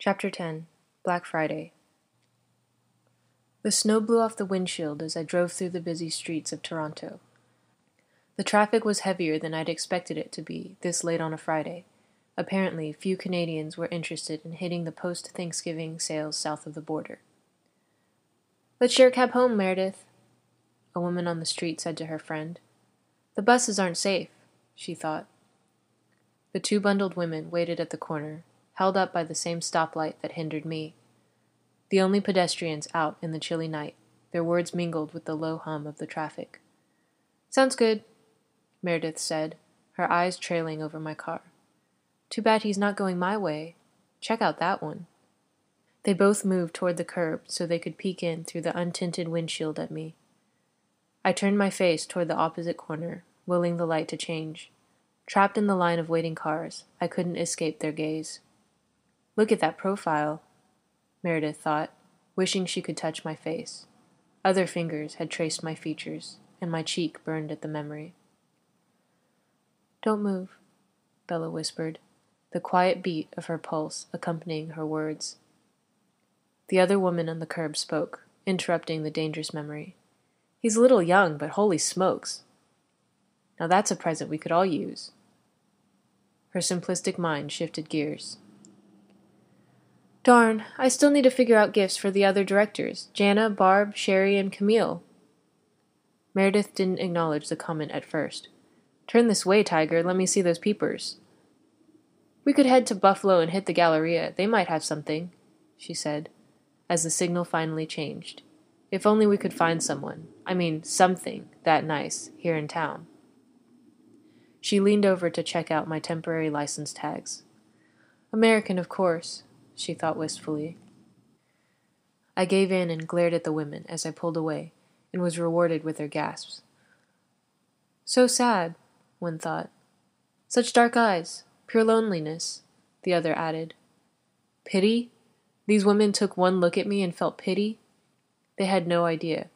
Chapter 10 Black Friday. The snow blew off the windshield as I drove through the busy streets of Toronto. The traffic was heavier than I'd expected it to be this late on a Friday. Apparently, few Canadians were interested in hitting the post-Thanksgiving sales south of the border. "Let's share a cab home, Meredith," a woman on the street said to her friend. "The buses aren't safe," she thought. The two bundled women waited at the corner, held up by the same stoplight that hindered me. The only pedestrians out in the chilly night, their words mingled with the low hum of the traffic. "Sounds good," Meredith said, her eyes trailing over my car. "Too bad he's not going my way. Check out that one." They both moved toward the curb so they could peek in through the untinted windshield at me. I turned my face toward the opposite corner, willing the light to change. Trapped in the line of waiting cars, I couldn't escape their gaze. "Look at that profile," Meredith thought, wishing she could touch my face. Other fingers had traced my features, and my cheek burned at the memory. "Don't move," Bella whispered, the quiet beat of her pulse accompanying her words. The other woman on the curb spoke, interrupting the dangerous memory. "He's a little young, but holy smokes! Now that's a present we could all use." Her simplistic mind shifted gears. "Darn, I still need to figure out gifts for the other directors, Jana, Barb, Sherry, and Camille." Meredith didn't acknowledge the comment at first. "Turn this way, Tiger, let me see those peepers." "We could head to Buffalo and hit the Galleria. They might have something," she said, as the signal finally changed. "If only we could find something that nice, here in town." She leaned over to check out my temporary license tags. "American, of course," she thought wistfully. I gave in and glared at the women as I pulled away, and was rewarded with their gasps. "So sad," one thought. "Such dark eyes. Pure loneliness," the other added. Pity? These women took one look at me and felt pity? They had no idea.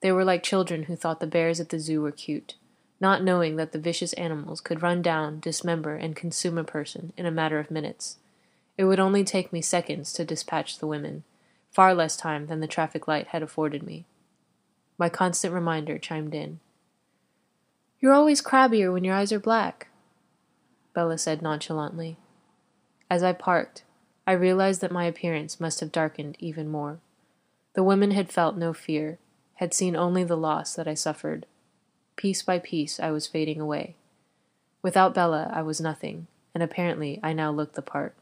They were like children who thought the bears at the zoo were cute, not knowing that the vicious animals could run down, dismember, and consume a person in a matter of minutes. It would only take me seconds to dispatch the women, far less time than the traffic light had afforded me. My constant reminder chimed in. "You're always crabbier when your eyes are black," Bella said nonchalantly. As I parked, I realized that my appearance must have darkened even more. The women had felt no fear, had seen only the loss that I suffered. Piece by piece, I was fading away. Without Bella, I was nothing, and apparently I now looked the part.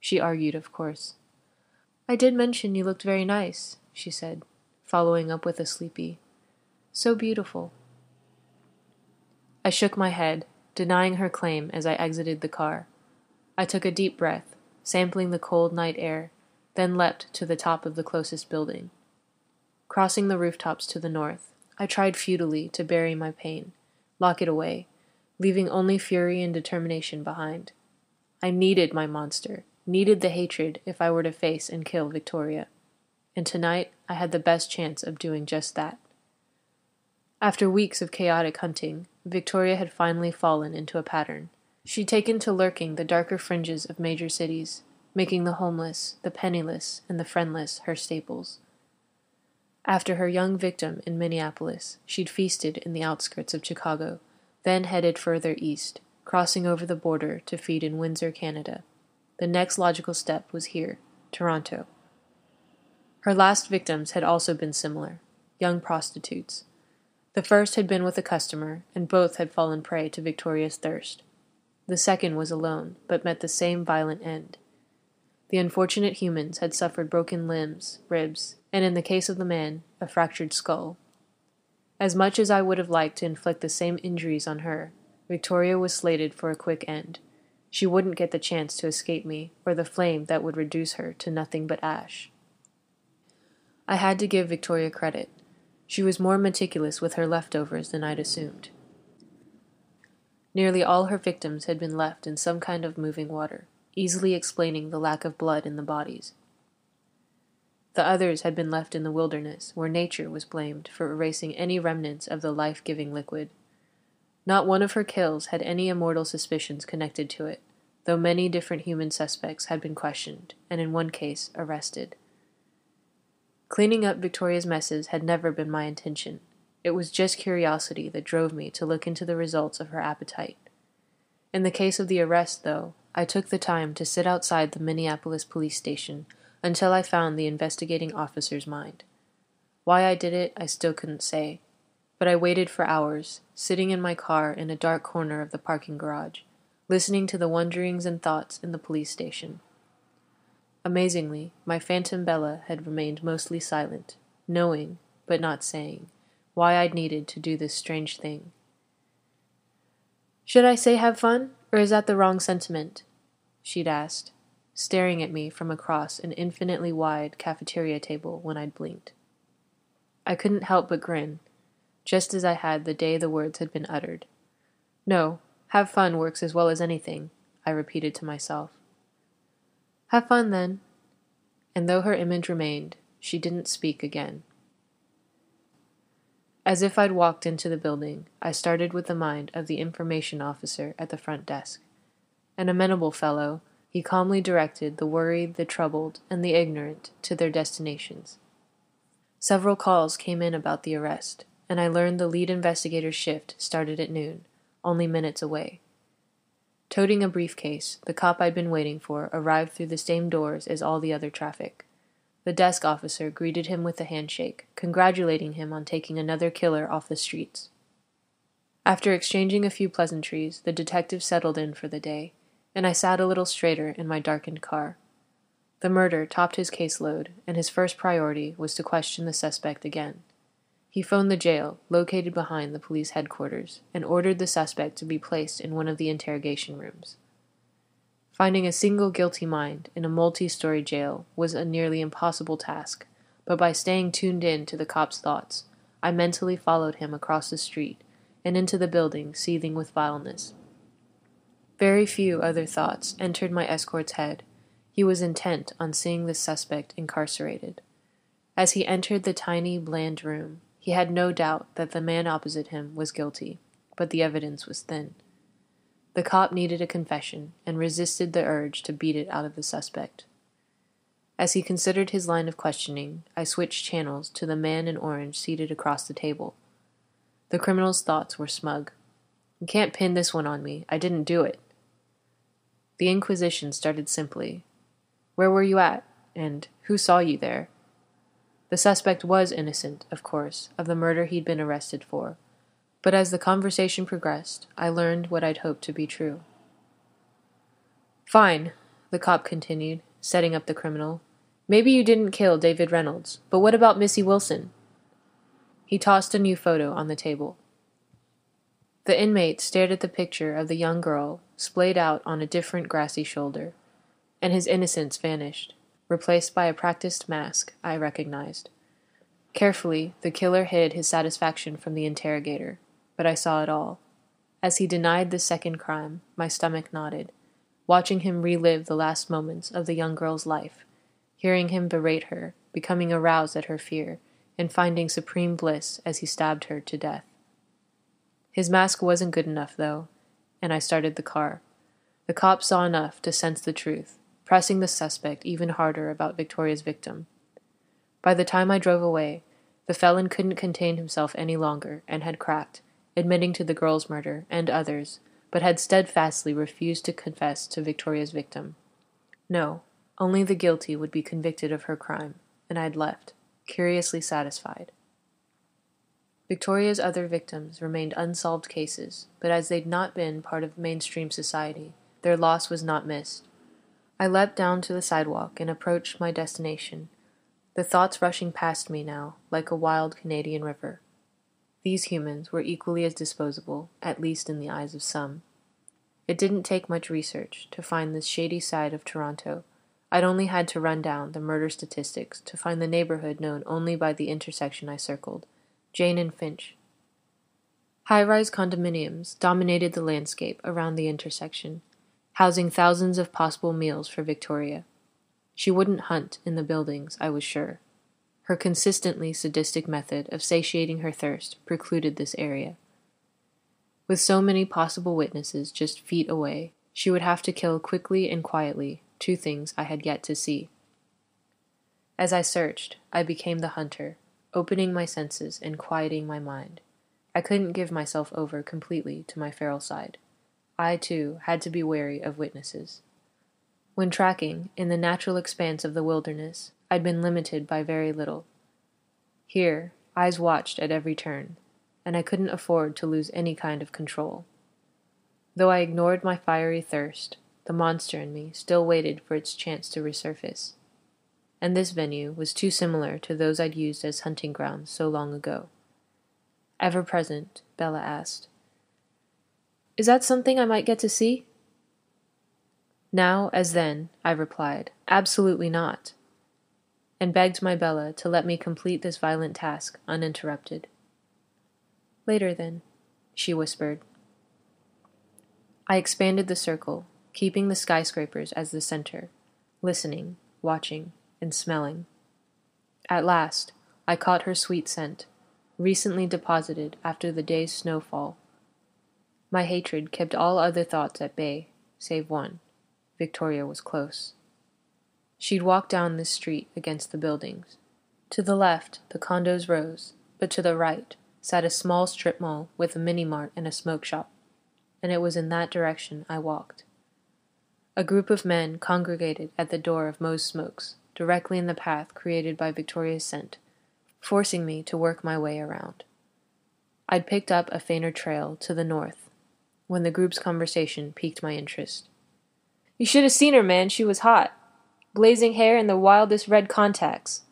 She argued, of course. "I did mention you looked very nice," she said, following up with a sleepy, "So beautiful." I shook my head, denying her claim as I exited the car. I took a deep breath, sampling the cold night air, then leapt to the top of the closest building. Crossing the rooftops to the north, I tried futilely to bury my pain, lock it away, leaving only fury and determination behind. I needed my monster, needed the hatred if I were to face and kill Victoria. And tonight I had the best chance of doing just that. After weeks of chaotic hunting, Victoria had finally fallen into a pattern. She'd taken to lurking the darker fringes of major cities, making the homeless, the penniless, and the friendless her staples. After her young victim in Minneapolis, she'd feasted in the outskirts of Chicago, then headed further east, crossing over the border to feed in Windsor, Canada. The next logical step was here, Toronto. Her last victims had also been similar, young prostitutes. The first had been with a customer, and both had fallen prey to Victoria's thirst. The second was alone, but met the same violent end. The unfortunate humans had suffered broken limbs, ribs, and in the case of the man, a fractured skull. As much as I would have liked to inflict the same injuries on her, Victoria was slated for a quick end. She wouldn't get the chance to escape me, or the flame that would reduce her to nothing but ash. I had to give Victoria credit. She was more meticulous with her leftovers than I'd assumed. Nearly all her victims had been left in some kind of moving water, easily explaining the lack of blood in the bodies. The others had been left in the wilderness, where nature was blamed for erasing any remnants of the life-giving liquid. Not one of her kills had any immortal suspicions connected to it, though many different human suspects had been questioned, and in one case, arrested. Cleaning up Victoria's messes had never been my intention. It was just curiosity that drove me to look into the results of her appetite. In the case of the arrest, though, I took the time to sit outside the Minneapolis police station until I found the investigating officer's mind. Why I did it, I still couldn't say, but I waited for hours, sitting in my car in a dark corner of the parking garage, listening to the wonderings and thoughts in the police station. Amazingly, my phantom Bella had remained mostly silent, knowing, but not saying, why I'd needed to do this strange thing. "Should I say have fun, or is that the wrong sentiment?" she'd asked, staring at me from across an infinitely wide cafeteria table when I'd blinked. I couldn't help but grin, just as I had the day the words had been uttered. "No, have fun works as well as anything," I repeated to myself. "Have fun, then." And though her image remained, she didn't speak again. As if I'd walked into the building, I started with the mind of the information officer at the front desk. An amenable fellow, he calmly directed the worried, the troubled, and the ignorant to their destinations. Several calls came in about the arrest, and I learned the lead investigator's shift started at noon, only minutes away. Toting a briefcase, the cop I'd been waiting for arrived through the same doors as all the other traffic. The desk officer greeted him with a handshake, congratulating him on taking another killer off the streets. After exchanging a few pleasantries, the detective settled in for the day, and I sat a little straighter in my darkened car. The murder topped his caseload, and his first priority was to question the suspect again. He phoned the jail, located behind the police headquarters, and ordered the suspect to be placed in one of the interrogation rooms. Finding a single guilty mind in a multi-story jail was a nearly impossible task, but by staying tuned in to the cop's thoughts, I mentally followed him across the street and into the building seething with vileness. Very few other thoughts entered my escort's head. He was intent on seeing the suspect incarcerated. As he entered the tiny, bland room, he had no doubt that the man opposite him was guilty, but the evidence was thin. The cop needed a confession and resisted the urge to beat it out of the suspect. As he considered his line of questioning, I switched channels to the man in orange seated across the table. The criminal's thoughts were smug. "You can't pin this one on me. I didn't do it." The inquisition started simply. "Where were you at? And who saw you there?" The suspect was innocent, of course, of the murder he'd been arrested for. But as the conversation progressed, I learned what I'd hoped to be true. "Fine," the cop continued, setting up the criminal. "Maybe you didn't kill David Reynolds, but what about Missy Wilson?" He tossed a new photo on the table. The inmate stared at the picture of the young girl, splayed out on a different grassy shoulder, and his innocence vanished, replaced by a practiced mask I recognized. Carefully, the killer hid his satisfaction from the interrogator, but I saw it all. As he denied the second crime, my stomach knotted, watching him relive the last moments of the young girl's life, hearing him berate her, becoming aroused at her fear, and finding supreme bliss as he stabbed her to death. His mask wasn't good enough, though, and I started the car. The cop saw enough to sense the truth, pressing the suspect even harder about Victoria's victim. By the time I drove away, the felon couldn't contain himself any longer and had cracked, admitting to the girl's murder and others, but had steadfastly refused to confess to Victoria's victim. No, only the guilty would be convicted of her crime, and I'd left, curiously satisfied. Victoria's other victims remained unsolved cases, but as they'd not been part of mainstream society, their loss was not missed. I leapt down to the sidewalk and approached my destination, the thoughts rushing past me now, like a wild Canadian river. These humans were equally as disposable, at least in the eyes of some. It didn't take much research to find this shady side of Toronto. I'd only had to run down the murder statistics to find the neighborhood known only by the intersection I circled, Jane and Finch. High-rise condominiums dominated the landscape around the intersection, housing thousands of possible meals for Victoria. She wouldn't hunt in the buildings, I was sure. Her consistently sadistic method of satiating her thirst precluded this area. With so many possible witnesses just feet away, She would have to kill quickly and quietly, two things I had yet to see. As I searched, I became the hunter, opening my senses and quieting my mind. I couldn't give myself over completely to my feral side. I, too, had to be wary of witnesses. When tracking, in the natural expanse of the wilderness, I'd been limited by very little. Here, eyes watched at every turn, and I couldn't afford to lose any kind of control. Though I ignored my fiery thirst, the monster in me still waited for its chance to resurface. And this venue was too similar to those I'd used as hunting grounds so long ago. Ever present, Bella asked, "Is that something I might get to see?" Now, as then, I replied, "Absolutely not," and begged my Bella to let me complete this violent task uninterrupted. "Later, then," she whispered. I expanded the circle, keeping the skyscrapers as the center, listening, watching, and smelling. At last, I caught her sweet scent, recently deposited after the day's snowfall. My hatred kept all other thoughts at bay, save one. Victoria was close. She'd walked down this street against the buildings. To the left, the condos rose, but to the right sat a small strip mall with a mini-mart and a smoke shop, and it was in that direction I walked. A group of men congregated at the door of Moe's Smokes, directly in the path created by Victoria's scent, forcing me to work my way around. I'd picked up a fainter trail to the north, when the group's conversation piqued my interest. "You should have seen her, man. She was hot. Blazing hair and the wildest red contacts."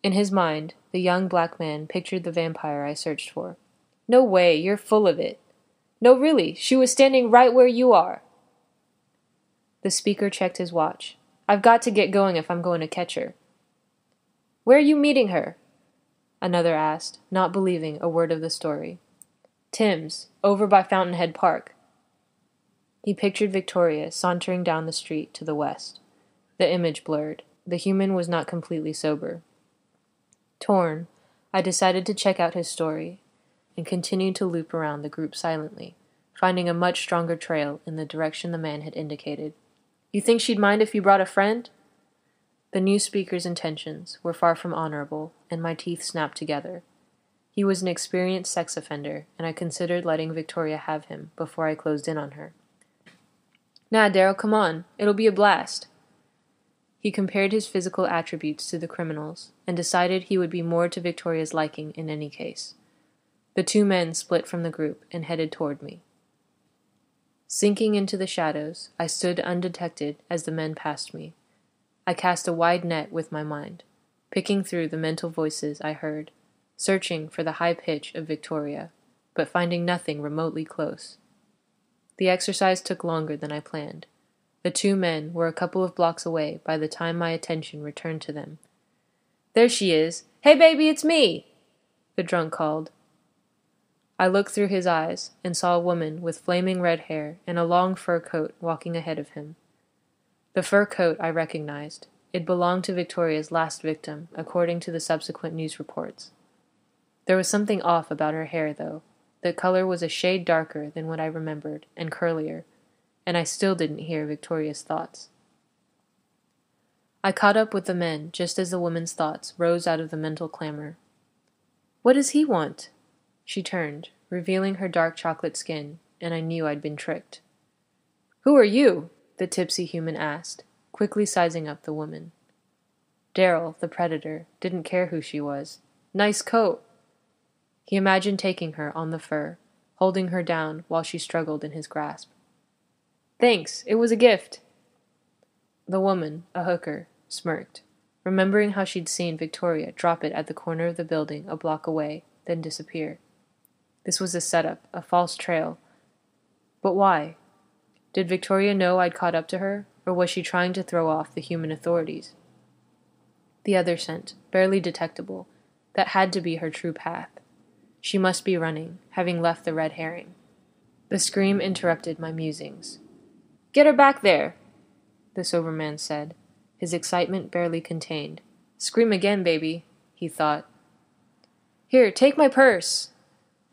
In his mind, the young black man pictured the vampire I searched for. "No way, you're full of it." "No, really, she was standing right where you are." The speaker checked his watch. "I've got to get going if I'm going to catch her." "Where are you meeting her?" another asked, not believing a word of the story. "Tim's, over by Fountainhead Park." He pictured Victoria sauntering down the street to the west. The image blurred. The human was not completely sober. Torn, I decided to check out his story, and continued to loop around the group silently, finding a much stronger trail in the direction the man had indicated. "You think she'd mind if you brought a friend?" The new speaker's intentions were far from honorable, and my teeth snapped together. He was an experienced sex offender, and I considered letting Victoria have him before I closed in on her. "Nah, Daryl, come on. It'll be a blast." He compared his physical attributes to the criminal's, and decided he would be more to Victoria's liking in any case. The two men split from the group and headed toward me. Sinking into the shadows, I stood undetected as the men passed me. I cast a wide net with my mind, picking through the mental voices I heard, searching for the high pitch of Victoria, but finding nothing remotely close. The exercise took longer than I planned. The two men were a couple of blocks away by the time my attention returned to them. "There she is! Hey, baby, it's me!" the drunk called. I looked through his eyes and saw a woman with flaming red hair and a long fur coat walking ahead of him. The fur coat I recognized. It belonged to Victoria's last victim, according to the subsequent news reports. There was something off about her hair, though. The color was a shade darker than what I remembered, and curlier, and I still didn't hear Victoria's thoughts. I caught up with the men just as the woman's thoughts rose out of the mental clamor. "What does he want?" She turned, revealing her dark chocolate skin, and I knew I'd been tricked. "Who are you?" the tipsy human asked, quickly sizing up the woman. Daryl, the predator, didn't care who she was. "Nice coat." He imagined taking her on the fur, holding her down while she struggled in his grasp. "Thanks, it was a gift." The woman, a hooker, smirked, remembering how she'd seen Victoria drop it at the corner of the building a block away, then disappear. This was a setup, a false trail. But why? Did Victoria know I'd caught up to her, or was she trying to throw off the human authorities? The other scent, barely detectable, that had to be her true path. She must be running, having left the red herring. The scream interrupted my musings. "Get her back there," the sober man said, his excitement barely contained. "Scream again, baby," he thought. "Here, take my purse,"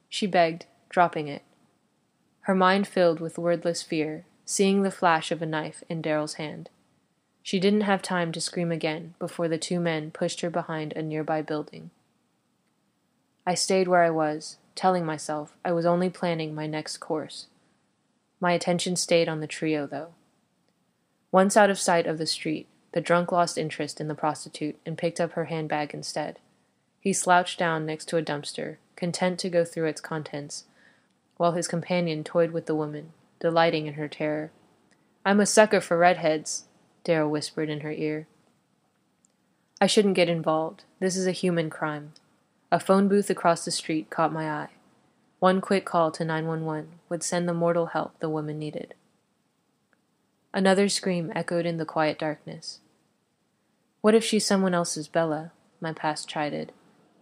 she begged, dropping it. Her mind filled with wordless fear, seeing the flash of a knife in Daryl's hand. She didn't have time to scream again before the two men pushed her behind a nearby building. I stayed where I was, telling myself I was only planning my next course. My attention stayed on the trio, though. Once out of sight of the street, the drunk lost interest in the prostitute and picked up her handbag instead. He slouched down next to a dumpster, content to go through its contents, while his companion toyed with the woman, delighting in her terror. "I'm a sucker for redheads," Daryl whispered in her ear. "I shouldn't get involved. This is a human crime." A phone booth across the street caught my eye. One quick call to 911 would send the mortal help the woman needed. Another scream echoed in the quiet darkness. What if she's someone else's Bella? My past chided.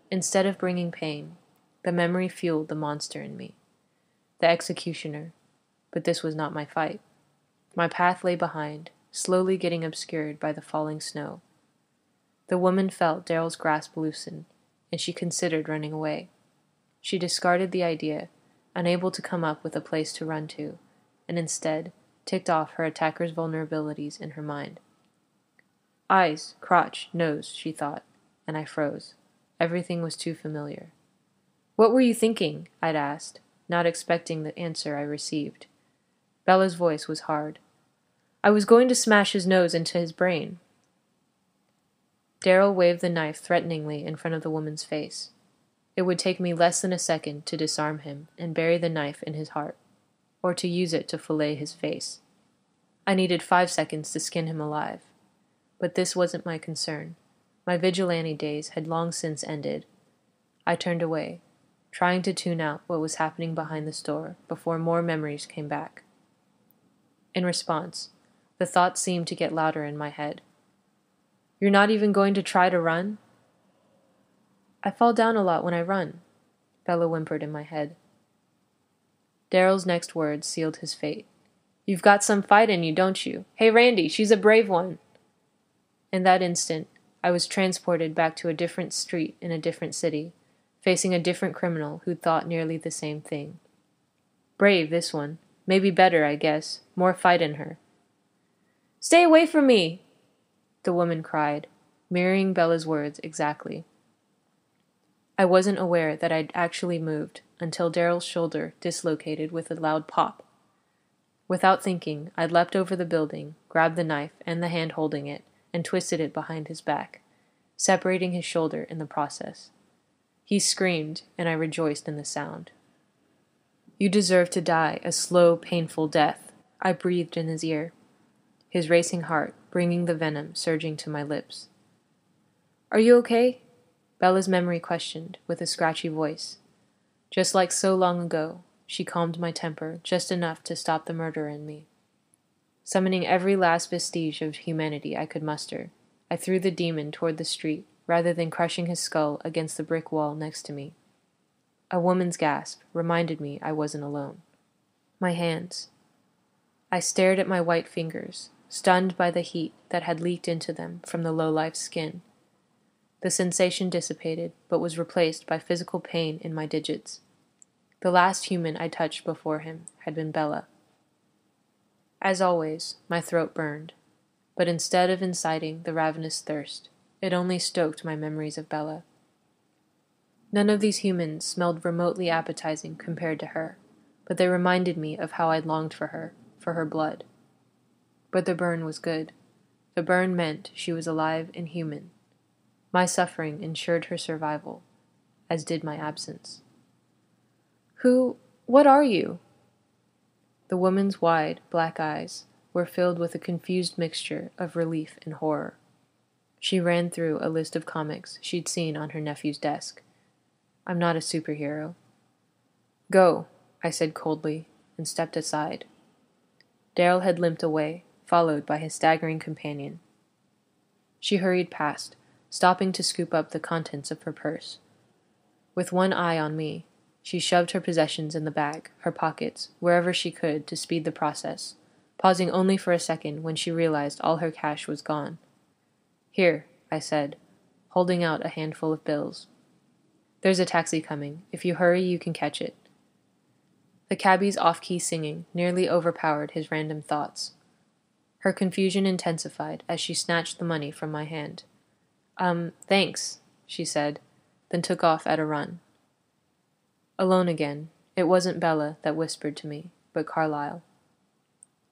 Instead of bringing pain, the memory fueled the monster in me. The executioner. But this was not my fight. My path lay behind, slowly getting obscured by the falling snow. The woman felt Daryl's grasp loosen, and she considered running away. She discarded the idea, unable to come up with a place to run to, and instead ticked off her attacker's vulnerabilities in her mind. Eyes, crotch, nose, she thought, and I froze. Everything was too familiar. "What were you thinking?" I'd asked, not expecting the answer I received. Bella's voice was hard. "I was going to smash his nose into his brain." Daryl waved the knife threateningly in front of the woman's face. It would take me less than a second to disarm him and bury the knife in his heart, or to use it to fillet his face. I needed 5 seconds to skin him alive. But this wasn't my concern. My vigilante days had long since ended. I turned away, trying to tune out what was happening behind the store before more memories came back. In response, the thoughts seemed to get louder in my head. "You're not even going to try to run?" "I fall down a lot when I run," Bella whimpered in my head. Daryl's next words sealed his fate. "You've got some fight in you, don't you? Hey, Randy, she's a brave one." In that instant, I was transported back to a different street in a different city, facing a different criminal who'd thought nearly the same thing. Brave, this one. Maybe better, I guess. More fight in her. "Stay away from me!" the woman cried, mirroring Bella's words exactly. I wasn't aware that I'd actually moved until Daryl's shoulder dislocated with a loud pop. Without thinking, I'd leapt over the building, grabbed the knife and the hand holding it, and twisted it behind his back, separating his shoulder in the process. He screamed, and I rejoiced in the sound. "You deserve to die a slow, painful death," I breathed in his ear, his racing heart bringing the venom surging to my lips. "Are you okay?" Bella's memory questioned, with a scratchy voice. Just like so long ago, she calmed my temper just enough to stop the murder in me. Summoning every last vestige of humanity I could muster, I threw the demon toward the street rather than crushing his skull against the brick wall next to me. A woman's gasp reminded me I wasn't alone. My hands. I stared at my white fingers, stunned by the heat that had leaked into them from the low-life skin. The sensation dissipated, but was replaced by physical pain in my digits. The last human I touched before him had been Bella. As always, my throat burned, but instead of inciting the ravenous thirst, it only stoked my memories of Bella. None of these humans smelled remotely appetizing compared to her, but they reminded me of how I'd longed for her blood. But the burn was good. The burn meant she was alive and human. My suffering ensured her survival, as did my absence. What are you?" The woman's wide, black eyes were filled with a confused mixture of relief and horror. She ran through a list of comics she'd seen on her nephew's desk. "I'm not a superhero." "Go," I said coldly, and stepped aside. Daryl had limped away, followed by his staggering companion. She hurried past, stopping to scoop up the contents of her purse. With one eye on me, she shoved her possessions in the bag, her pockets, wherever she could to speed the process, pausing only for a second when she realized all her cash was gone. "Here," I said, holding out a handful of bills. "There's a taxi coming. If you hurry, you can catch it." The cabbie's off-key singing nearly overpowered his random thoughts. Her confusion intensified as she snatched the money from my hand. Thanks, she said, then took off at a run. Alone again, it wasn't Bella that whispered to me, but Carlyle.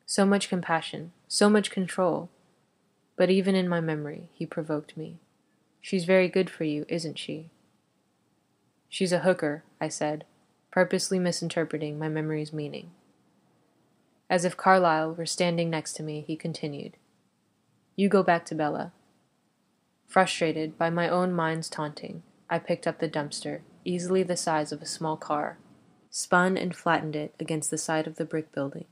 So much compassion, so much control. But even in my memory, he provoked me. She's very good for you, isn't she? She's a hooker, I said, purposely misinterpreting my memory's meaning. As if Carlyle were standing next to me, he continued. You go back to Bella. Frustrated by my own mind's taunting, I picked up the dumpster, easily the size of a small car, spun and flattened it against the side of the brick building.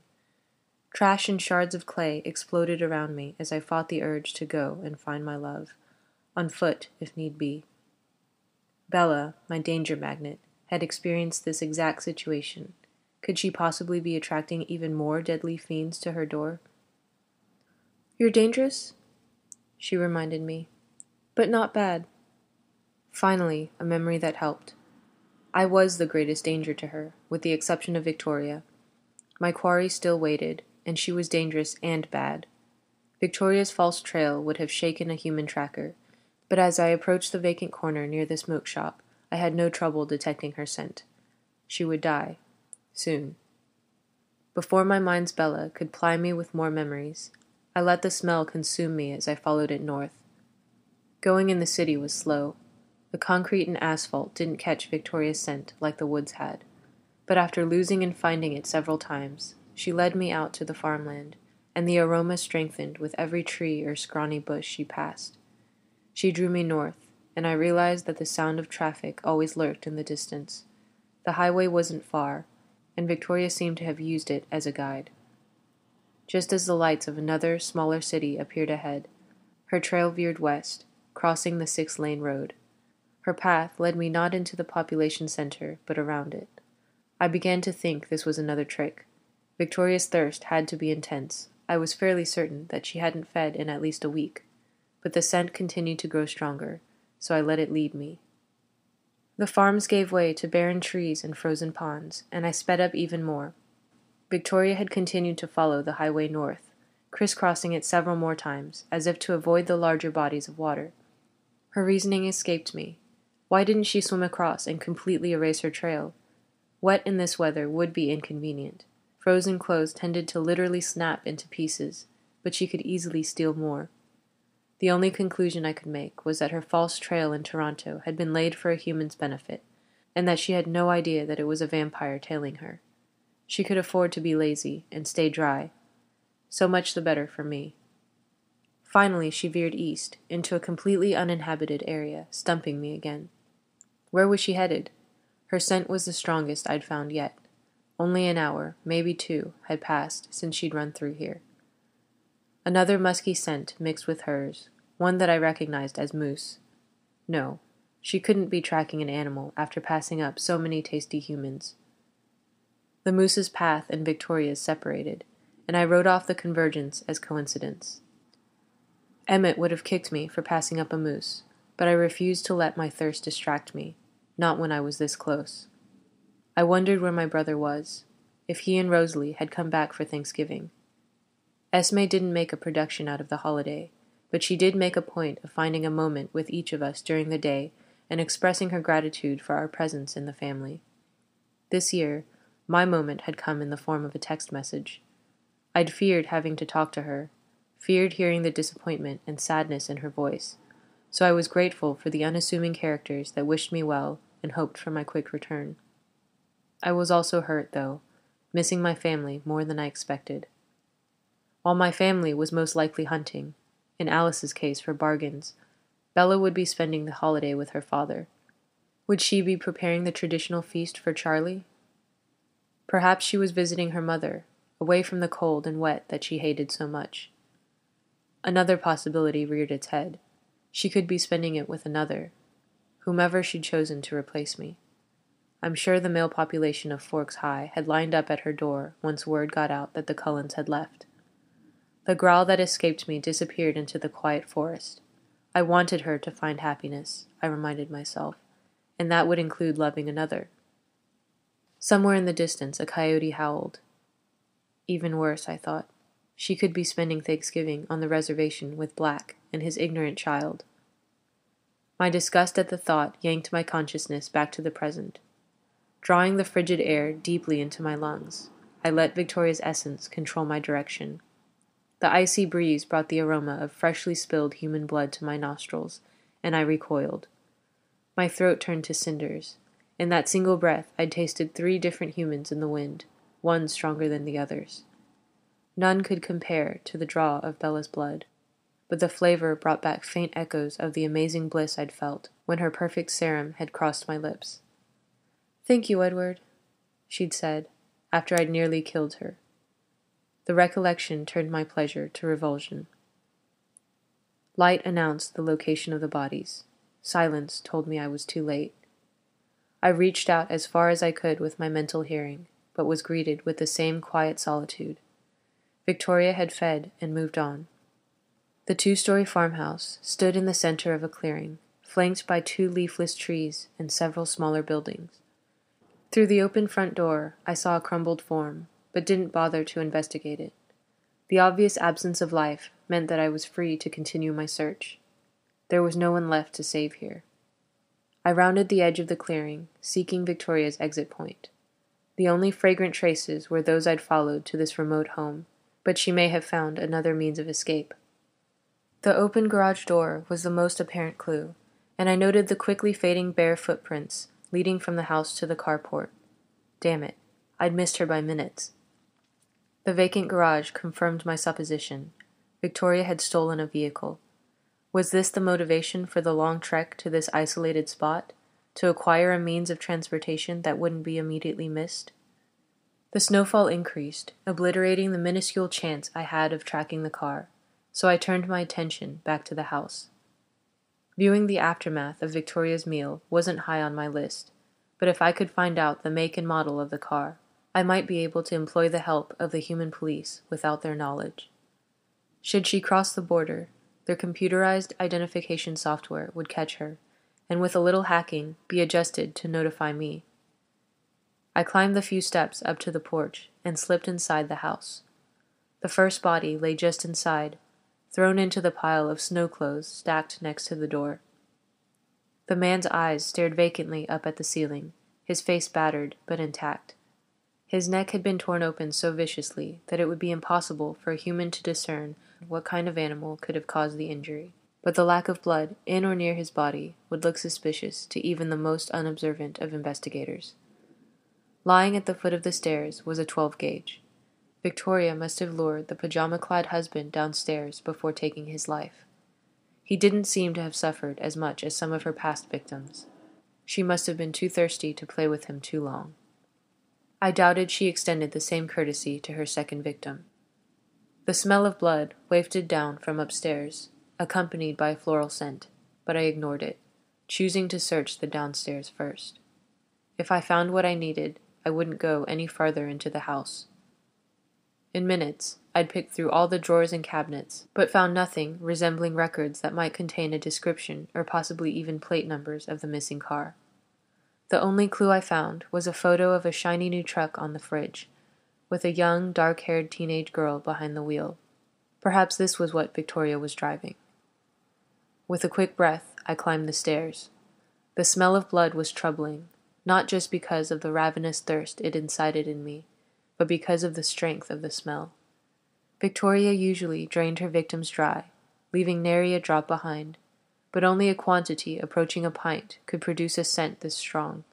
Trash and shards of clay exploded around me as I fought the urge to go and find my love, on foot if need be. Bella, my danger magnet, had experienced this exact situation. Could she possibly be attracting even more deadly fiends to her door? You're dangerous, she reminded me, but not bad. Finally, a memory that helped. I was the greatest danger to her, with the exception of Victoria. My quarry still waited, and she was dangerous and bad. Victoria's false trail would have shaken a human tracker, but as I approached the vacant corner near the smoke shop, I had no trouble detecting her scent. She would die. Soon. Before my mind's Bella could ply me with more memories, I let the smell consume me as I followed it north. Going in the city was slow. The concrete and asphalt didn't catch Victoria's scent like the woods had, but after losing and finding it several times, she led me out to the farmland, and the aroma strengthened with every tree or scrawny bush she passed. She drew me north, and I realized that the sound of traffic always lurked in the distance. The highway wasn't far, and Victoria seemed to have used it as a guide. Just as the lights of another, smaller city appeared ahead, her trail veered west, crossing the 6-lane road. Her path led me not into the population center, but around it. I began to think this was another trick. Victoria's thirst had to be intense. I was fairly certain that she hadn't fed in at least a week, but the scent continued to grow stronger, so I let it lead me. The farms gave way to barren trees and frozen ponds, and I sped up even more. Victoria had continued to follow the highway north, crisscrossing it several more times, as if to avoid the larger bodies of water. Her reasoning escaped me. Why didn't she swim across and completely erase her trail? Wet in this weather would be inconvenient. Frozen clothes tended to literally snap into pieces, but she could easily steal more. The only conclusion I could make was that her false trail in Toronto had been laid for a human's benefit, and that she had no idea that it was a vampire tailing her. She could afford to be lazy and stay dry. So much the better for me. Finally, she veered east, into a completely uninhabited area, stumping me again. Where was she headed? Her scent was the strongest I'd found yet. Only an hour, maybe 2, had passed since she'd run through here. Another musky scent mixed with hers, one that I recognized as moose. No, she couldn't be tracking an animal after passing up so many tasty humans. The moose's path and Victoria's separated, and I wrote off the convergence as coincidence. Emmett would have kicked me for passing up a moose, but I refused to let my thirst distract me, not when I was this close. I wondered where my brother was, if he and Rosalie had come back for Thanksgiving. Esme didn't make a production out of the holiday, but she did make a point of finding a moment with each of us during the day and expressing her gratitude for our presence in the family. This year, my moment had come in the form of a text message. I'd feared having to talk to her, feared hearing the disappointment and sadness in her voice, so I was grateful for the unassuming characters that wished me well and hoped for my quick return. I was also hurt, though, missing my family more than I expected. While my family was most likely hunting, in Alice's case for bargains, Bella would be spending the holiday with her father. Would she be preparing the traditional feast for Charlie? Perhaps she was visiting her mother, away from the cold and wet that she hated so much. Another possibility reared its head. She could be spending it with another, whomever she'd chosen to replace me. I'm sure the male population of Forks High had lined up at her door once word got out that the Cullens had left. The growl that escaped me disappeared into the quiet forest. I wanted her to find happiness, I reminded myself, and that would include loving another. Somewhere in the distance, a coyote howled. Even worse, I thought. She could be spending Thanksgiving on the reservation with Black and his ignorant child. My disgust at the thought yanked my consciousness back to the present. Drawing the frigid air deeply into my lungs, I let Victoria's essence control my direction. The icy breeze brought the aroma of freshly spilled human blood to my nostrils, and I recoiled. My throat turned to cinders. In that single breath, I'd tasted 3 different humans in the wind, one stronger than the others. None could compare to the draw of Bella's blood, but the flavor brought back faint echoes of the amazing bliss I'd felt when her perfect serum had crossed my lips. "Thank you, Edward," she'd said, after I'd nearly killed her. The recollection turned my pleasure to revulsion. Light announced the location of the bodies. Silence told me I was too late. I reached out as far as I could with my mental hearing, but was greeted with the same quiet solitude. Victoria had fed and moved on. The 2-story farmhouse stood in the center of a clearing, flanked by 2 leafless trees and several smaller buildings. Through the open front door, I saw a crumbled form, but didn't bother to investigate it. The obvious absence of life meant that I was free to continue my search. There was no one left to save here. I rounded the edge of the clearing, seeking Victoria's exit point. The only fragrant traces were those I'd followed to this remote home, but she may have found another means of escape. The open garage door was the most apparent clue, and I noted the quickly fading bare footprints leading from the house to the carport. Damn it, I'd missed her by minutes. The vacant garage confirmed my supposition. Victoria had stolen a vehicle. Was this the motivation for the long trek to this isolated spot, to acquire a means of transportation that wouldn't be immediately missed? The snowfall increased, obliterating the minuscule chance I had of tracking the car, so I turned my attention back to the house. Viewing the aftermath of Victoria's meal wasn't high on my list, but if I could find out the make and model of the car, I might be able to employ the help of the human police without their knowledge. Should she cross the border, their computerized identification software would catch her, and with a little hacking, be adjusted to notify me. I climbed the few steps up to the porch and slipped inside the house. The first body lay just inside, thrown into the pile of snow clothes stacked next to the door. The man's eyes stared vacantly up at the ceiling, his face battered but intact. His neck had been torn open so viciously that it would be impossible for a human to discern what kind of animal could have caused the injury, but the lack of blood in or near his body would look suspicious to even the most unobservant of investigators. Lying at the foot of the stairs was a 12-gauge. Victoria must have lured the pajama-clad husband downstairs before taking his life. He didn't seem to have suffered as much as some of her past victims. She must have been too thirsty to play with him too long. I doubted she extended the same courtesy to her second victim. The smell of blood wafted down from upstairs, accompanied by a floral scent, but I ignored it, choosing to search the downstairs first. If I found what I needed, I wouldn't go any farther into the house. In minutes, I'd picked through all the drawers and cabinets, but found nothing resembling records that might contain a description or possibly even plate numbers of the missing car. The only clue I found was a photo of a shiny new truck on the fridge, with a young, dark-haired teenage girl behind the wheel. Perhaps this was what Victoria was driving. With a quick breath, I climbed the stairs. The smell of blood was troubling, not just because of the ravenous thirst it incited in me, but because of the strength of the smell. Victoria usually drained her victims dry, leaving nary a drop behind, but only a quantity approaching a pint could produce a scent this strong.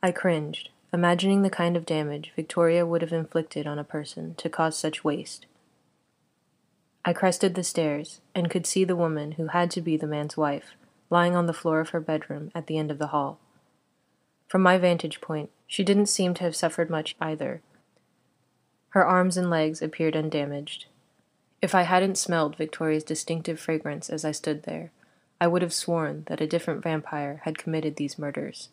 I cringed, imagining the kind of damage Victoria would have inflicted on a person to cause such waste. I crested the stairs and could see the woman who had to be the man's wife, lying on the floor of her bedroom at the end of the hall. From my vantage point, she didn't seem to have suffered much either. Her arms and legs appeared undamaged. If I hadn't smelled Victoria's distinctive fragrance as I stood there, I would have sworn that a different vampire had committed these murders.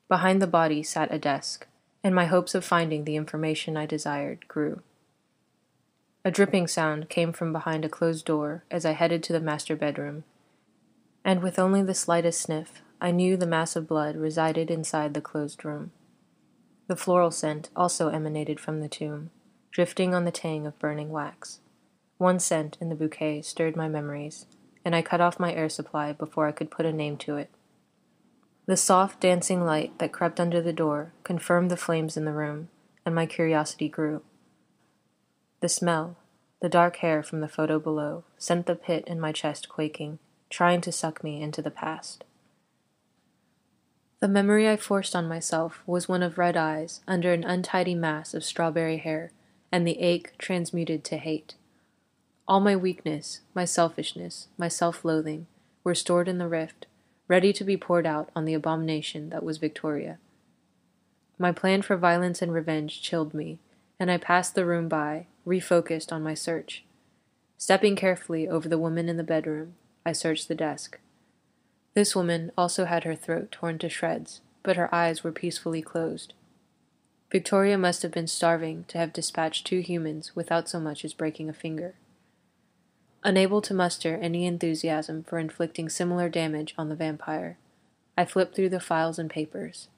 Behind the body sat a desk, and my hopes of finding the information I desired grew. A dripping sound came from behind a closed door as I headed to the master bedroom, and with only the slightest sniff, I knew the mass of blood resided inside the closed room. The floral scent also emanated from the tomb, drifting on the tang of burning wax. One scent in the bouquet stirred my memories, and I cut off my air supply before I could put a name to it. The soft, dancing light that crept under the door confirmed the flames in the room, and my curiosity grew. The smell, the dark hair from the photo below, sent the pit in my chest quaking, trying to suck me into the past. The memory I forced on myself was one of red eyes under an untidy mass of strawberry hair, and the ache transmuted to hate. All my weakness, my selfishness, my self-loathing were stored in the rift, ready to be poured out on the abomination that was Victoria. My plan for violence and revenge chilled me, and I passed the room by, refocused on my search. Stepping carefully over the woman in the bedroom, I searched the desk. This woman also had her throat torn to shreds, but her eyes were peacefully closed. Victoria must have been starving to have dispatched 2 humans without so much as breaking a finger. Unable to muster any enthusiasm for inflicting similar damage on the vampire, I flipped through the files and papers.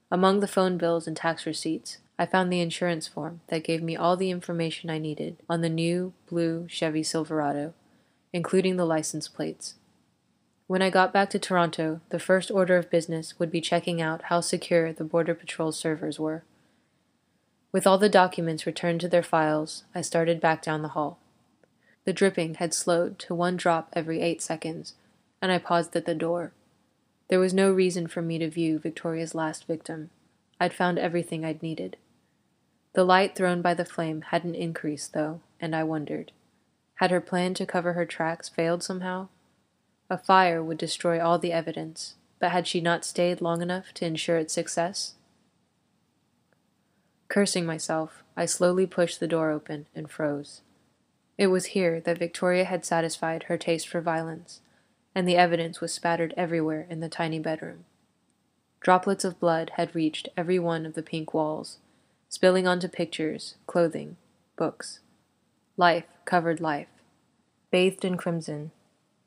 Among the phone bills and tax receipts, I found the insurance form that gave me all the information I needed on the new, blue Chevy Silverado, including the license plates. When I got back to Toronto, the first order of business would be checking out how secure the Border Patrol servers were. With all the documents returned to their files, I started back down the hall. The dripping had slowed to 1 drop every 8 seconds, and I paused at the door. There was no reason for me to view Victoria's last victim. I'd found everything I'd needed. The light thrown by the flame hadn't increased, though, and I wondered. Had her plan to cover her tracks failed somehow? A fire would destroy all the evidence, but had she not stayed long enough to ensure its success? Cursing myself, I slowly pushed the door open and froze. It was here that Victoria had satisfied her taste for violence, and the evidence was spattered everywhere in the tiny bedroom. Droplets of blood had reached every one of the pink walls, spilling onto pictures, clothing, books. Life covered life, bathed in crimson.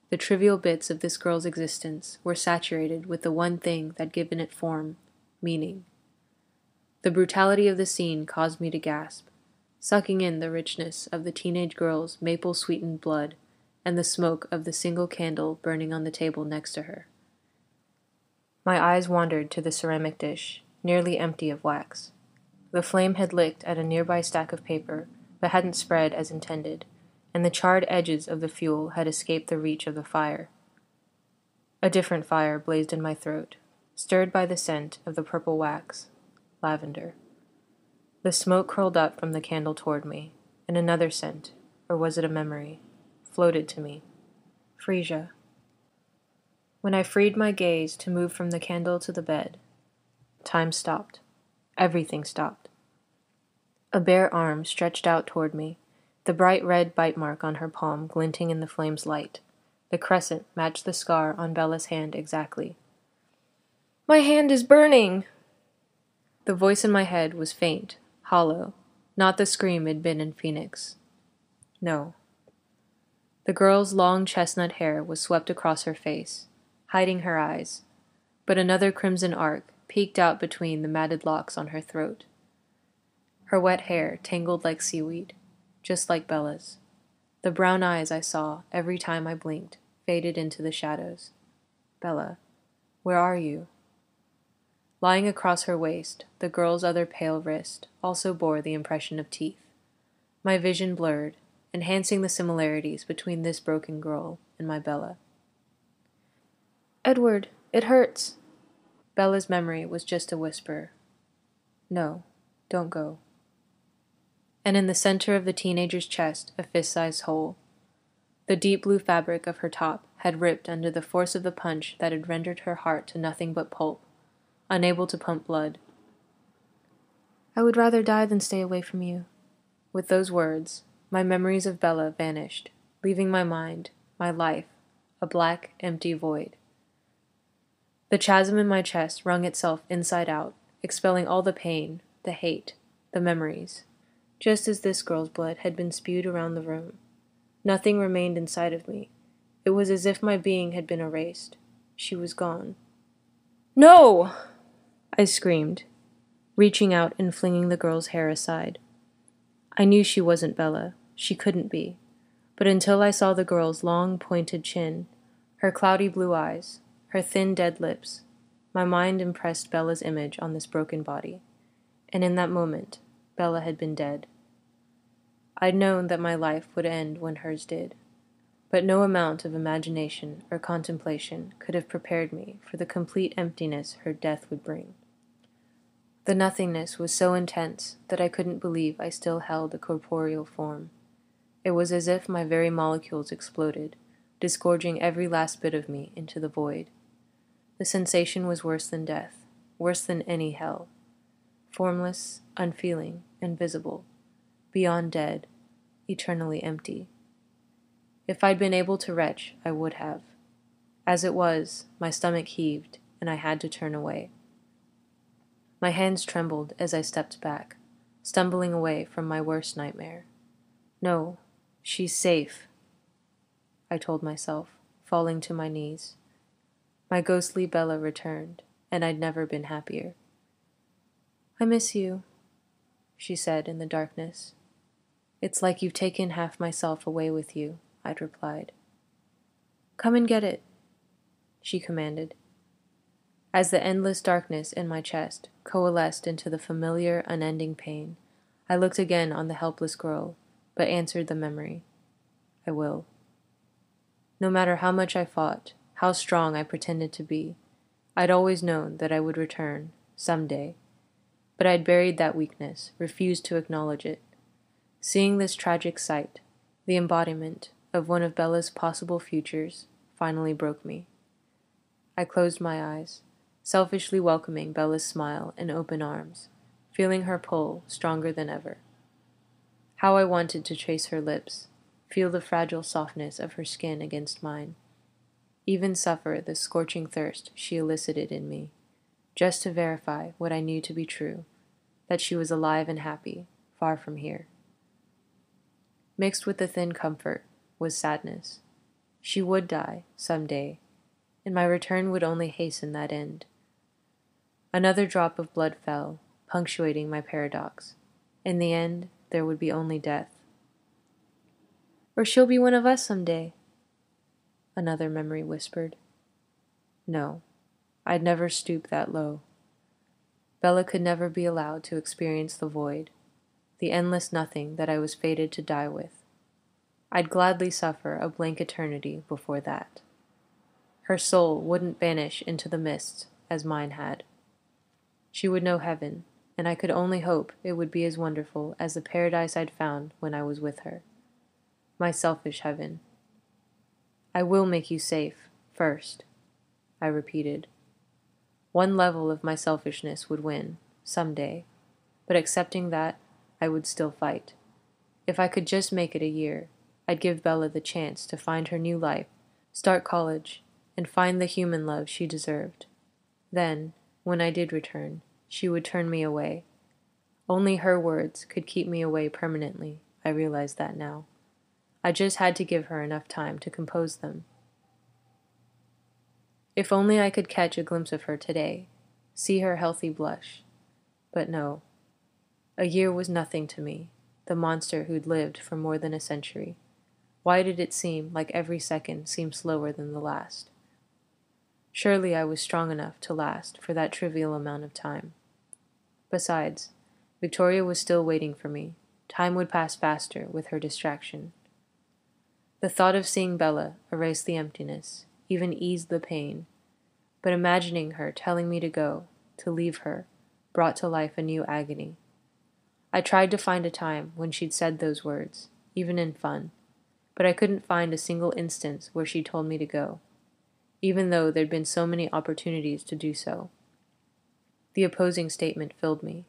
The trivial bits of this girl's existence were saturated with the one thing that given it form, meaning. The brutality of the scene caused me to gasp, sucking in the richness of the teenage girl's maple-sweetened blood and the smoke of the single candle burning on the table next to her. My eyes wandered to the ceramic dish, nearly empty of wax. The flame had licked at a nearby stack of paper, but hadn't spread as intended, and the charred edges of the fuel had escaped the reach of the fire. A different fire blazed in my throat, stirred by the scent of the purple wax, lavender. The smoke curled up from the candle toward me, and another scent, or was it a memory, floated to me. Freesia. When I freed my gaze to move from the candle to the bed, time stopped. Everything stopped. A bare arm stretched out toward me, the bright red bite mark on her palm glinting in the flame's light. The crescent matched the scar on Bella's hand exactly. "My hand is burning!" The voice in my head was faint, hollow, not the scream it'd been in Phoenix. No. The girl's long chestnut hair was swept across her face, hiding her eyes, but another crimson arc peeked out between the matted locks on her throat. Her wet hair tangled like seaweed, just like Bella's. The brown eyes I saw every time I blinked faded into the shadows. Bella, where are you? Lying across her waist, the girl's other pale wrist also bore the impression of teeth. My vision blurred, enhancing the similarities between this broken girl and my Bella. "Edward, it hurts." Bella's memory was just a whisper. "No, don't go." And in the center of the teenager's chest, a fist-sized hole. The deep blue fabric of her top had ripped under the force of the punch that had rendered her heart to nothing but pulp, unable to pump blood. "I would rather die than stay away from you." With those words, my memories of Bella vanished, leaving my mind, my life, a black, empty void. The chasm in my chest wrung itself inside out, expelling all the pain, the hate, the memories. Just as this girl's blood had been spewed around the room. Nothing remained inside of me. It was as if my being had been erased. She was gone. "No!" I screamed. reaching out and flinging the girl's hair aside. I knew she wasn't Bella. She couldn't be. But until I saw the girl's long, pointed chin, her cloudy blue eyes, her thin, dead lips, my mind impressed Bella's image on this broken body. And in that moment, Bella had been dead. I'd known that my life would end when hers did, but no amount of imagination or contemplation could have prepared me for the complete emptiness her death would bring. The nothingness was so intense that I couldn't believe I still held a corporeal form. It was as if my very molecules exploded, disgorging every last bit of me into the void. The sensation was worse than death, worse than any hell. Formless, unfeeling, invisible, beyond dead, eternally empty. If I'd been able to retch, I would have. As it was, my stomach heaved, and I had to turn away. My hands trembled as I stepped back, stumbling away from my worst nightmare. No, she's safe, I told myself, falling to my knees. My ghostly Bella returned, and I'd never been happier. I miss you, she said in the darkness. It's like you've taken half myself away with you, I'd replied. Come and get it, she commanded. As the endless darkness in my chest coalesced into the familiar, unending pain, I looked again on the helpless girl, but answered the memory. I will. No matter how much I fought, how strong I pretended to be, I'd always known that I would return, someday. But I'd buried that weakness, refused to acknowledge it. Seeing this tragic sight, the embodiment of one of Bella's possible futures, finally broke me. I closed my eyes, selfishly welcoming Bella's smile and open arms, feeling her pull stronger than ever. How I wanted to trace her lips, feel the fragile softness of her skin against mine, even suffer the scorching thirst she elicited in me, just to verify what I knew to be true, that she was alive and happy, far from here. Mixed with the thin comfort was sadness. She would die, some day, and my return would only hasten that end. Another drop of blood fell, punctuating my paradox. In the end, there would be only death. Or she'll be one of us someday, another memory whispered. No, I'd never stoop that low. Bella could never be allowed to experience the void, the endless nothing that I was fated to die with. I'd gladly suffer a blank eternity before that. Her soul wouldn't vanish into the mists as mine had. She would know heaven, and I could only hope it would be as wonderful as the paradise I'd found when I was with her. My selfish heaven. I will make you safe, first, I repeated. One level of my selfishness would win, someday, but accepting that, I would still fight. If I could just make it a year, I'd give Bella the chance to find her new life, start college, and find the human love she deserved. Then, when I did return, she would turn me away. Only her words could keep me away permanently, I realize that now. I just had to give her enough time to compose them. If only I could catch a glimpse of her today, see her healthy blush. But no. A year was nothing to me, the monster who'd lived for more than a century. Why did it seem like every second seemed slower than the last? Surely I was strong enough to last for that trivial amount of time. Besides, Victoria was still waiting for me. Time would pass faster with her distraction. The thought of seeing Bella erased the emptiness, even eased the pain, but imagining her telling me to go, to leave her, brought to life a new agony. I tried to find a time when she'd said those words, even in fun, but I couldn't find a single instance where she told me to go, even though there'd been so many opportunities to do so. The opposing statement filled me.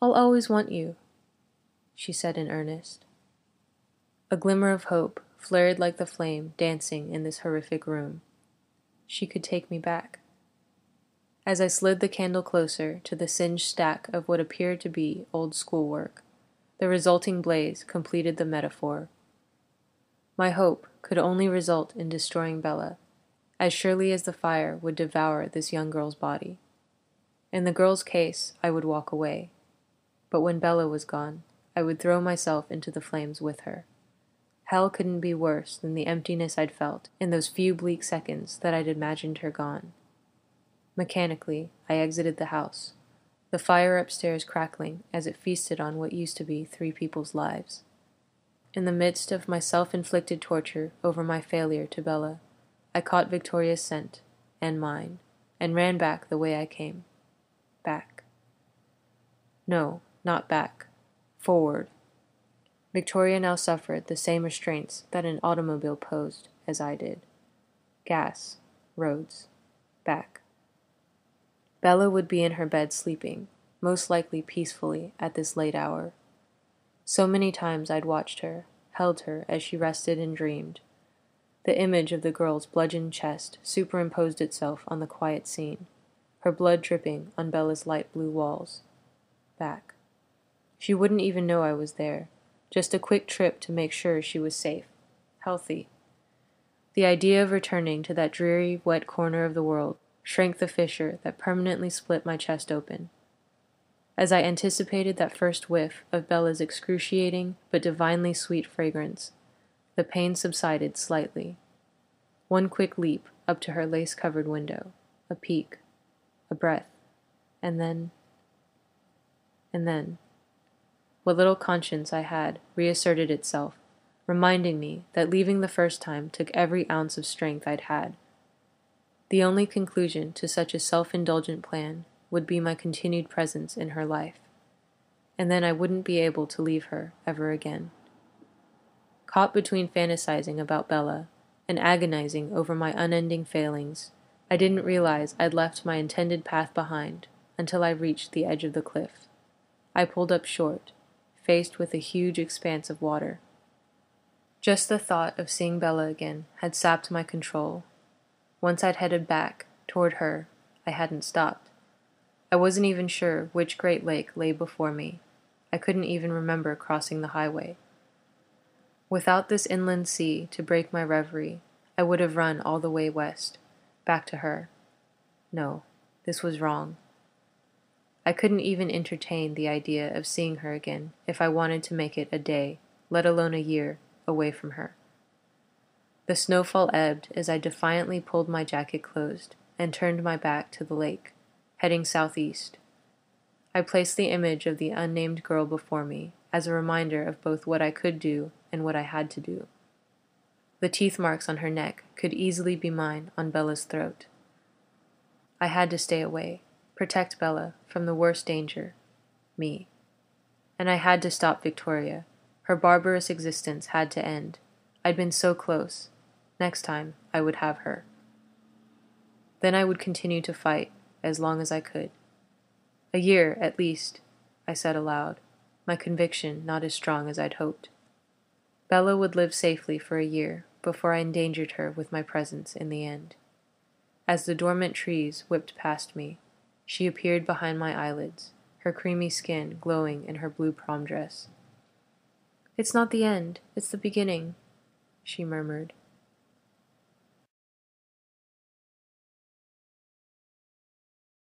I'll always want you, she said in earnest. A glimmer of hope flared like the flame dancing in this horrific room. She could take me back. As I slid the candle closer to the singed stack of what appeared to be old schoolwork, the resulting blaze completed the metaphor. My hope could only result in destroying Bella, as surely as the fire would devour this young girl's body. In the girl's case, I would walk away. But when Bella was gone, I would throw myself into the flames with her. Hell couldn't be worse than the emptiness I'd felt in those few bleak seconds that I'd imagined her gone. Mechanically, I exited the house, the fire upstairs crackling as it feasted on what used to be 3 people's lives. In the midst of my self-inflicted torture over my failure to Bella, I caught Victoria's scent, and mine, and ran back the way I came. Back. No, not back. Forward. Victoria now suffered the same restraints that an automobile posed as I did. Gas. Roads. Back. Bella would be in her bed sleeping, most likely peacefully at this late hour. So many times I'd watched her, held her as she rested and dreamed. The image of the girl's bludgeoned chest superimposed itself on the quiet scene, her blood dripping on Bella's light blue walls. Back. She wouldn't even know I was there, just a quick trip to make sure she was safe, healthy. The idea of returning to that dreary, wet corner of the world shrank the fissure that permanently split my chest open. As I anticipated that first whiff of Bella's excruciating but divinely sweet fragrance, the pain subsided slightly. One quick leap up to her lace-covered window, a peek, a breath, and then, what little conscience I had reasserted itself, reminding me that leaving the first time took every ounce of strength I'd had. The only conclusion to such a self-indulgent plan would be my continued presence in her life, and then I wouldn't be able to leave her ever again. Caught between fantasizing about Bella and agonizing over my unending failings, I didn't realize I'd left my intended path behind until I reached the edge of the cliff. I pulled up short, faced with a huge expanse of water. Just the thought of seeing Bella again had sapped my control. Once I'd headed back, toward her, I hadn't stopped. I wasn't even sure which great lake lay before me. I couldn't even remember crossing the highway. Without this inland sea to break my reverie, I would have run all the way west, back to her. No, this was wrong. I couldn't even entertain the idea of seeing her again if I wanted to make it a day, let alone a year, away from her. The snowfall ebbed as I defiantly pulled my jacket closed and turned my back to the lake, heading southeast. I placed the image of the unnamed girl before me as a reminder of both what I could do and what I had to do. The teeth marks on her neck could easily be mine on Bella's throat. I had to stay away, protect Bella from the worst danger, me. And I had to stop Victoria. Her barbarous existence had to end. I'd been so close. Next time, I would have her. Then I would continue to fight as long as I could. A year, at least, I said aloud, my conviction not as strong as I'd hoped. Bella would live safely for a year before I endangered her with my presence in the end. As the dormant trees whipped past me, she appeared behind my eyelids, her creamy skin glowing in her blue prom dress. "It's not the end, it's the beginning," she murmured.